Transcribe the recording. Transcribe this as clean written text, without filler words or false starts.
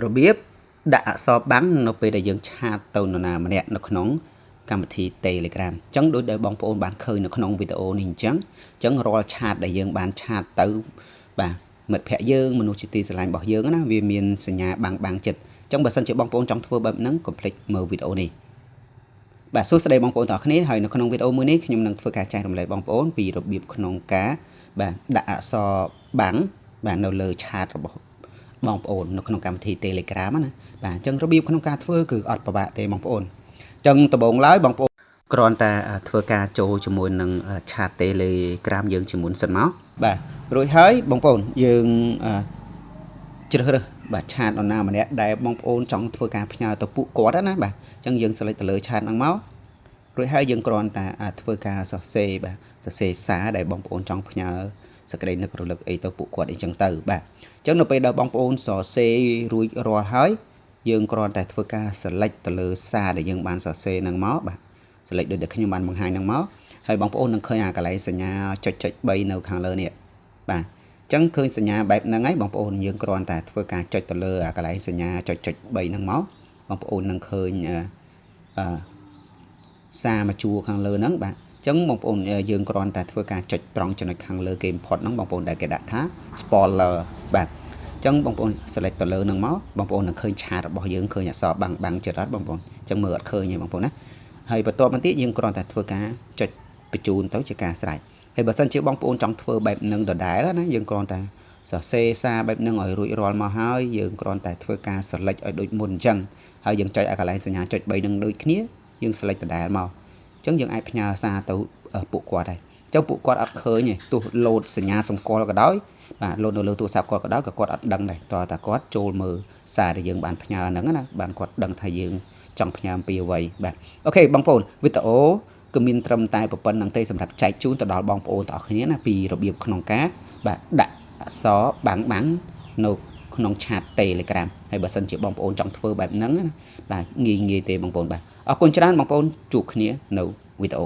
របៀបដាក់អក្សរបាំងនៅពេលដែលយើងឆាតទៅនរណាម្នាក់នៅក្នុងកម្មវិធី Telegram អញ្ចឹងដូចដែលបងប្អូនបានឃើញនៅក្នុងវីដេអូនេះអញ្ចឹងរាល់ឆាតដែលយើងបានឆាតទៅបាទមិត្តភ័ក្តិយើងមនុស្សជាទីស្រឡាញ់របស់យើងណាវាមានសញ្ញាបាំងចិត្តអញ្ចឹងបើសិនជាបងប្អូនចង់ធ្វើបែបហ្នឹងកុំភ្លេចមើលវីដេអូនេះបាទសួស្តីបងប្អូនទាំងអស់គ្នាហើយនៅក្នុងវីដេអូមួយនេះខ្ញុំនឹងធ្វើការចែករំលែកបងប្អូនពីរបៀបក្នុងការបាទដាក់អក្សរបាំងបាទនៅលើឆាតរបស់បងប្អូននៅក្នុងកម្មវិធី Telegram ណាបាទអញ្ចឹងរបៀបក្នុងការធ្វើគឺអត់ពិបាកទេបងប្អូនអញ្ចឹងដំបូងឡើយបងប្អូនគ្រាន់តែធ្វើការចូលជាមួយនឹងឆាត Telegram យើងជាមុនសិនមកបាទរួចហើយបងប្អូនយើងជ្រើសរើសបាទឆាតនរណាម្នាក់ដែលបងប្អូនចង់ធ្វើការផ្ញើទៅពួកគាត់ណាបាទអញ្ចឹងយើង select ទៅលើឆាតហ្នឹងមករួចហើយយើងគ្រាន់តែធ្វើការសរសេរបាទសរសេរសារដែលបងប្អូនចង់ផ្ញើសក្តីនឹករលឹកអីទៅពួកគាត់អីចឹងទៅបាទអញ្ចឹងនៅពេលដែលបងប្អូនសរសេររួចរាល់ហើយយើងគ្រាន់តែធ្វើការ select ទៅលើសារដែលយើងបានសរសេរហ្នឹងមកបាទ select ដូចដែលខ្ញុំបានបង្ហាញហ្នឹងមកហើយបងប្អូននឹងឃើញអាកន្លែងសញ្ញាចុច3នៅខាងលើនេះបាទអញ្ចឹងឃើញសញ្ញាបែបហ្នឹងហើយបងប្អូនយើងគ្រាន់តែធ្វើការចុចទៅលើអាកន្លែងសញ្ញាចុច3ហ្នឹងមកបងប្អូននឹងឃើញសារមួយជួរខាងលើហ្នឹងបាទអញ្ចឹងបងប្អូនយើងគ្រាន់តែធ្វើការចុចត្រង់ចំណុចខាងលើគេបំផុតហ្នឹងបងប្អូនដែលគេដាក់ថា spoiler បាទអញ្ចឹងបងប្អូន select ទៅលើហ្នឹងមកបងប្អូននឹងឃើញឆាតរបស់យើងឃើញអក្សរបាំងចិត្តអត់បងប្អូនអញ្ចឹងមើលអត់ឃើញទេបងប្អូនណាហើយបន្ទាប់មកទៀតយើងគ្រាន់តែធ្វើការចុចបញ្ជូនទៅជាការស្រេចហើយបើសិនជាបងប្អូនចង់ធ្វើបែបហ្នឹងដដែលណាយើងគ្រាន់តែសរសេរសារបែបហ្នឹងឲ្យរួចរាល់មកហើយយើងគ្រាន់តែធ្វើការ select ឲ្យដូចមុនអញ្ចឹងហើយយើងចុចឲ្យកន្លែងសញ្ញាចុច3ហ្នឹងដូចគ្នាយើង select ដដែលមកអញ្ចឹងយើងអាចផ្ញើសារទៅពួកគាត់ហើយអញ្ចឹងពួកគាត់អត់ឃើញទេទោះលោតសញ្ញាសម្គាល់ក៏ដោយបាទលោតនៅលើទូរស័ព្ទគាត់ក៏ដោយក៏គាត់អត់ដឹងដែរតើតាគាត់ចូលមើលសារដែលយើងបានផ្ញើហ្នឹងណាបានគាត់ដឹងថាយើងចង់ផ្ញើអំពីអ្វីបាទអូខេបងប្អូនវីដេអូគឺមានត្រឹមតែប៉ុណ្្នឹងទេសម្រាប់ចែកជូនទៅដល់បងប្អូនទាំងអស់គ្នាណាពីរបៀបក្នុងការបាទដាក់អក្សរបាំងនៅក្នុងឆាត Telegram ហើយបើសិនជាបងប្អូនចង់ធ្វើបែបហ្នឹងណាបាទងាយទេបងប្អូនបាទអរគុណច្រើនបងប្អូនជួបគ្នានៅវីដេអូ